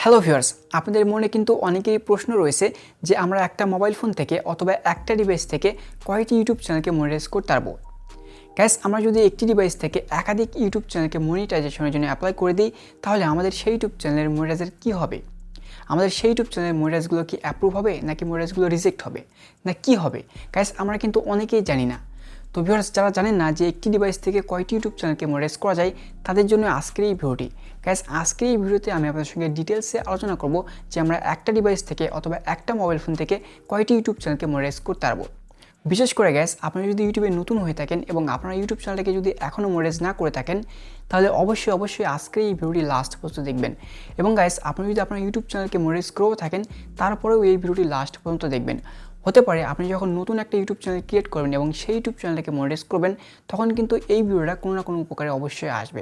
Hello viewers, আপনাদের মনে কিন্তু অনেকেরই প্রশ্ন রয়েছে যে আমরা একটা মোবাইল ফোন থেকে অথবা একটা ডিভাইস থেকে কয়টি ইউটিউব চ্যানেলকে মনিটাইজ করতে পারবো। গাইস, আমরা যদি একটি ডিভাইস থেকে একাধিক ইউটিউব চ্যানেলকে মনিটাইজেশনের জন্য অ্যাপ্লাই করে দিই, তাহলে আমাদের সেই ইউটিউব চ্যানেলের মনিটাইজের কী হবে? আমাদের সেই ইউটিউব চ্যানেলের মনিটাইজগুলো কি অ্যাপ্রুভ হবে, নাকি মনিটাইজগুলো রিজেক্ট হবে, না কি হবে? গাইস, আমরা কিন্তু অনেকেই জানি না। তো ভিউয়ার্স, যারা জানেন না যে একটি ডিভাইস থেকে কয়টি ইউটিউব চ্যানেলকে মনিটাইজ করা যায়, তাদের জন্য আজকের এই ভিডিওটি। গাইস, আজকের এই ভিডিওতে আমি আপনাদের সঙ্গে ডিটেলসে আলোচনা করব যে আমরা একটা ডিভাইস থেকে অথবা একটা মোবাইল ফোন থেকে কয়টি ইউটিউব চ্যানেলকে মনিটাইজ করতে পারবো। বিশেষ করে গাইস, আপনি যদি ইউটিউবে নতুন হয়ে থাকেন এবং আপনার ইউটিউব চ্যানেলটাকে যদি এখনও মনিটাইজ না করে থাকেন, তাহলে অবশ্যই আজকের এই ভিডিওটি লাস্ট পর্যন্ত দেখবেন। এবং গাইস, আপনি যদি আপনার ইউটিউব চ্যানেলকে মনিটাইজ করেও থাকেন, তারপরেও এই ভিডিওটি লাস্ট পর্যন্ত দেখবেন। হতে পারে আপনি যখন নতুন একটা ইউটিউব চ্যানেল ক্রিয়েট করবেন এবং সেই ইউটিউব চ্যানেলটাকে মনিটাইজ করবেন, তখন কিন্তু এই ভিডিওটা কোনো না কোনো উপকারে অবশ্যই আসবে।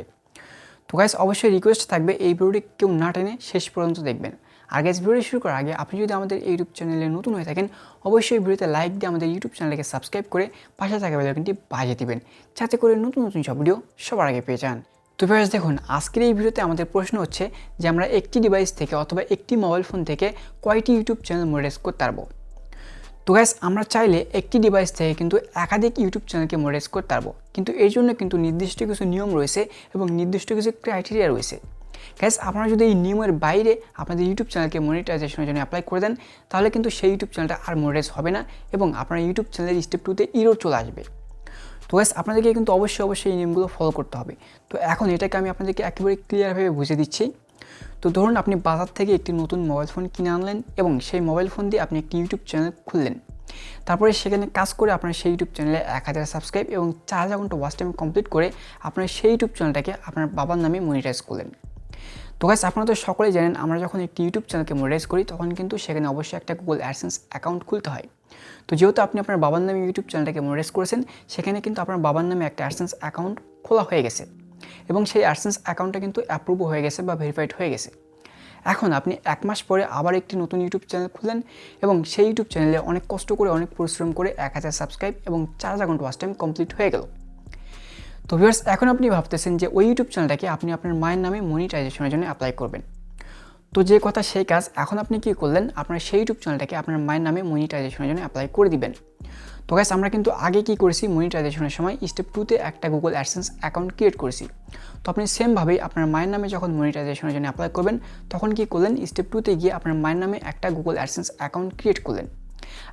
তো গাইস, অবশ্যই রিকোয়েস্ট থাকবে এই ভিডিওটি কেউ না টেনে শেষ পর্যন্ত দেখবেন। আর গাইস, ভিডিও শুরু করার আগে আপনি যদি আমাদের ইউটিউব চ্যানেলে নতুন হয়ে থাকেন, অবশ্যই ভিডিওতে লাইক দিয়ে আমাদের ইউটিউব চ্যানেলকে সাবস্ক্রাইব করে পাশে থাকা বেল আইকনটি বাজিয়ে দিবেন, যাতে করে নতুন সব ভিডিও সবার আগে পেয়ে যান। তো ভিউয়ার্স, দেখুন, আজকের এই ভিডিওতে আমাদের প্রশ্ন হচ্ছে যে আমরা একটি ডিভাইস থেকে অথবা একটি মোবাইল ফোন থেকে কয়টি ইউটিউব চ্যানেল মনিটাইজ করতে পারবো। তো গাইস, আমরা চাইলে একটি ডিভাইস থেকে কিন্তু একাধিক ইউটিউব চ্যানেলকে মনিটাইজ করতে পারবো, কিন্তু এর জন্য কিন্তু নির্দিষ্ট কিছু নিয়ম রয়েছে এবং নির্দিষ্ট কিছু ক্রাইটেরিয়া রয়েছে। গাইস, আপনারা যদি এই নিয়মের বাইরে আপনাদের ইউটিউব চ্যানেলকে মনিটাইজেশনের জন্য অ্যাপ্লাই করে দেন, তাহলে কিন্তু সেই ইউটিউব চ্যানেলটা আর মনিটাইজ হবে না এবং আপনার ইউটিউব চ্যানেলের স্টেপ 2তে এরর চলে আসবে। তো গাইস, আপনাদেরকে কিন্তু অবশ্যই এই নিয়মগুলো ফলো করতে হবে। তো এখন এটাকে আমি আপনাদেরকে একেবারে ক্লিয়ারভাবে বুঝিয়ে দিচ্ছি। তো ধরুন, আপনি বাজার থেকে একটি নতুন মোবাইল ফোন কিনে আনলেন এবং সেই মোবাইল ফোন দিয়ে আপনি একটি ইউটিউব চ্যানেল খুললেন। তারপরে সেখানে কাজ করে আপনার সেই ইউটিউব চ্যানেলে 1000 সাবস্ক্রাইব এবং 4000 ঘন্টা ওয়াচ টাইম কমপ্লিট করে আপনার সেই ইউটিউব চ্যানেলটাকে আপনার বাবার নামে মনিটাইজ করলেন। তো গাইস, আপনারা তো সকলেই জানেন আমরা যখন একটি ইউটিউব চ্যানেলকে মনিটাইজ করি, তখন কিন্তু সেখানে অবশ্যই একটা গুগল অ্যাডসেন্স অ্যাকাউন্ট খুলতে হয়। তো যেহেতু আপনি আপনার বাবার নামে ইউটিউব চ্যানেলটাকে মনিটাইজ করেছেন, সেখানে কিন্তু আপনার বাবার নামে একটা অ্যাডসেন্স অ্যাকাউন্ট খোলা হয়ে গেছে এবং সেই অ্যাডসেন্স অ্যাকাউন্টটা কিন্তু অ্যাপ্রুভ হয়ে গেছে বা ভেরিফাইড হয়ে গেছে। এখন আপনি 1 মাস পরে আবার একটি নতুন ইউটিউব চ্যানেল খুললেন এবং সেই ইউটিউব চ্যানেলে অনেক কষ্ট করে, অনেক পরিশ্রম করে 1000 সাবস্ক্রাইব এবং 4000 ঘন্টা ওয়াচ টাইম কমপ্লিট হয়ে গেল। তো ভিউয়ার্স, এখন আপনি ভাবতেছেন যে ওই ইউটিউব চ্যানেলটাকে আপনি আপনার মায়ের নামে মনিটাইজেশনের জন্য অ্যাপ্লাই করবেন। তো যে কথা সেই কাজ, এখন আপনি কী করলেন, আপনার সেই ইউটিউব চ্যানেলটাকে আপনার মায়ের নামে মনিটাইজেশনের জন্য অ্যাপ্লাই করে দিবেন। তো গাইস, আমরা কিন্তু আগে কী করেছি, মনিটাইজেশনের সময় স্টেপ 2তে একটা গুগল অ্যাডসেন্স অ্যাকাউন্ট ক্রিয়েট করেছি। তো আপনি সেমভাবেই আপনার মায়ের নামে যখন মনিটাইজেশনের জন্য অ্যাপ্লাই করবেন, তখন কী করলেন, স্টেপ 2তে গিয়ে আপনার মায়ের নামে একটা গুগল অ্যাডসেন্স অ্যাকাউন্ট ক্রিয়েট করলেন।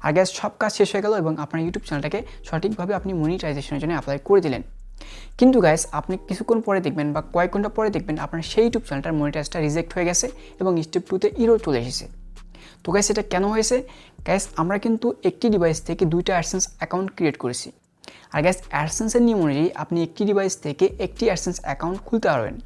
আর গাইস, সব কাজ শেষ হয়ে গেল এবং আপনার ইউটিউব চ্যানেলটাকে সঠিকভাবে আপনি মনিটাইজেশনের জন্য অ্যাপ্লাই করে দিলেন। কিন্তু গাইস, আপনি কিছুক্ষণ পরে দেখবেন বা কয়েক ঘন্টা পরে দেখবেন আপনার সেই ইউটিউব চ্যানেলটার মনিটাইজটা রিজেক্ট হয়ে গেছে এবং স্টেপ 2তে এরর চলে এসেছে। তো গাইস, এটা কেন হয়েছে? গাইস, আমরা কিন্তু একটি ডিভাইস থেকে 2টা অ্যাডসেন্স অ্যাকাউন্ট ক্রিয়েট করেছি। আর গাইস, অ্যাডসেন্সের নিয়ম অনুযায়ী আপনি একটি ডিভাইস থেকে একটি অ্যাডসেন্স অ্যাকাউন্ট খুলতে পারবেন,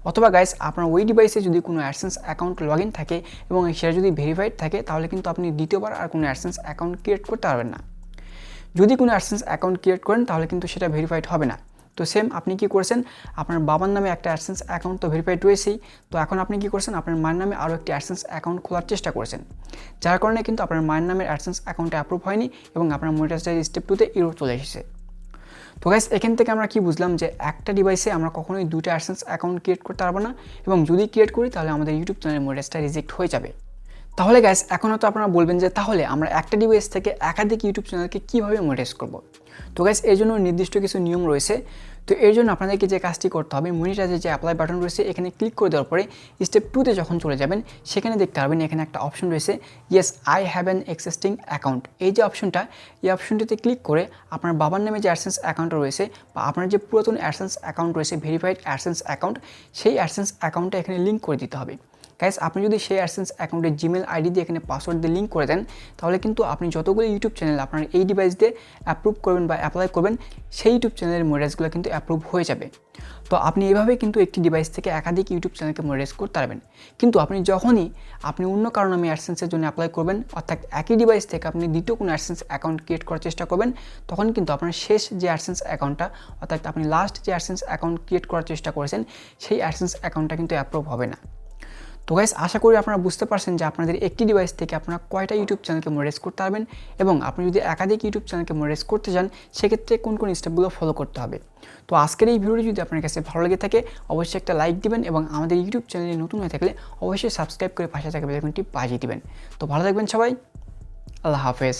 অথবা গাইস আপনার ওই ডিভাইসে যদি কোনো অ্যাডসেন্স অ্যাকাউন্ট লগ ইন থাকে এবং সেটা যদি ভেরিফাইড থাকে, তাহলে কিন্তু আপনি দ্বিতীয়বার আর কোনো অ্যাডসেন্স অ্যাকাউন্ট ক্রিয়েট করতে পারবেন না। যদি কোনো অ্যাডসেন্স অ্যাকাউন্ট ক্রিয়েট করেন, তাহলে কিন্তু সেটা ভেরিফাইড হবে না। তো সেম আপনি কি করেছেন, আপনার বাবার নামে একটা অ্যাডসেন্স অ্যাকাউন্ট তো ভেরিফাইড রয়েছেই, তো এখন আপনি কি করছেন, আপনার মায়ের নামে আরও একটি অ্যাডসেন্স অ্যাকাউন্ট খোলার চেষ্টা করেছেন, যার কারণে কিন্তু আপনার মায়ের নামের অ্যাডসেন্স অ্যাকাউন্টে অ্যাপ্রুভ হয়নি এবং আপনার মনিটাইজের স্টেপ 2তে এরর চলে এসেছে। তো গাইস, এখান থেকে আমরা কি বুঝলাম যে একটা ডিভাইসে আমরা কখনোই 2টা অ্যাডসেন্স অ্যাকাউন্ট ক্রিয়েট করতে পারবো না, এবং যদি ক্রিয়েট করি তাহলে আমাদের ইউটিউব চ্যানেলের মনিটাইজটা রিজেক্ট হয়ে যাবে। তাহলে গাইস, এখনও তো আপনারা বলবেন যে তাহলে আমরা একটা ডিভাইস থেকে একাধিক ইউটিউব চ্যানেলকে কীভাবে মনিটাইজ করব। তো গাইস, এর জন্য নির্দিষ্ট কিছু নিয়ম রয়েছে। তো এর জন্য আপনাদেরকে যে কাজটি করতে হবে, মনিটাইজের যে অ্যাপ্লাই বাটন রয়েছে এখানে ক্লিক করে দেওয়ার পরে স্টেপ 2তে যখন চলে যাবেন, সেখানে দেখতে পারবেন এখানে একটা অপশন রয়েছে, yes I have an existing account. এই যে অপশনটা, এই অপশনটিতে ক্লিক করে আপনার বাবার নামে যে অ্যাডসেন্স অ্যাকাউন্ট রয়েছে বা আপনার যে পুরাতন অ্যাডসেন্স অ্যাকাউন্ট রয়েছে, ভেরিফাইড অ্যাডসেন্স অ্যাকাউন্ট, সেই অ্যাডসেন্স অ্যাকাউন্টটা এখানে লিঙ্ক করে দিতে হবে। গাইস, আপনি যদি সেই অ্যাডসেন্স অ্যাকাউন্টের জিমেল আইডি দিয়ে এখানে পাসওয়ার্ড দিয়ে লিঙ্ক করে দেন, তাহলে কিন্তু আপনি যতগুলো ইউটিউব চ্যানেল আপনার এই ডিভাইস দিয়ে অ্যাপ্রুভ করবেন বা অ্যাপ্লাই করবেন, সেই ইউটিউব চ্যানেলের মনিটাইজগুলো কিন্তু অ্যাপ্রুভ হয়ে যাবে। তো আপনি এভাবে কিন্তু একটি ডিভাইস থেকে একাধিক ইউটিউব চ্যানেলকে মনিটাইজ করতে পারবেন। কিন্তু যখনই আপনি অন্য কারণে আমি অ্যাডসেন্সের জন্য অ্যাপ্লাই করবেন, অর্থাৎ একই ডিভাইস থেকে আপনি দ্বিতীয় কোনো অ্যাডসেন্স অ্যাকাউন্ট ক্রিয়েট করার চেষ্টা করবেন, তখন কিন্তু আপনার শেষ যে অ্যাডসেন্স অ্যাকাউন্টটা, অর্থাৎ আপনি লাস্ট যে অ্যাডসেন্স অ্যাকাউন্ট ক্রিয়েট করার চেষ্টা করেছেন, সেই অ্যাডসেন্স অ্যাকাউন্টটা কিন্তু অ্যাপ্রুভ হবে না। তো গাইস আশা করি আপনারা বুঝতে পারছেন যে আপনাদের একটি ডিভাইস থেকে আপনারা কয়টা ইউটিউব চ্যানেলকে মনিটাইজ করতে পারবেন এবং আপনি যদি একাধিক ইউটিউব চ্যানেলকে মনিটাইজ করতে চান সেক্ষেত্রে কোন কোন স্টেপগুলো ফলো করতে হবে। তো আজকের এই ভিডিওটি যদি আপনার কাছে ভালো লেগে থাকে অবশ্যই একটা লাইক দিবেন এবং আমাদের ইউটিউব চ্যানেলে নতুন হয়ে থাকলে অবশ্যই সাবস্ক্রাইব করে পাশে থাকা বেল আইকনটি বাজিয়ে দিবেন। তো ভালো থাকবেন সবাই, আল্লাহ হাফেজ।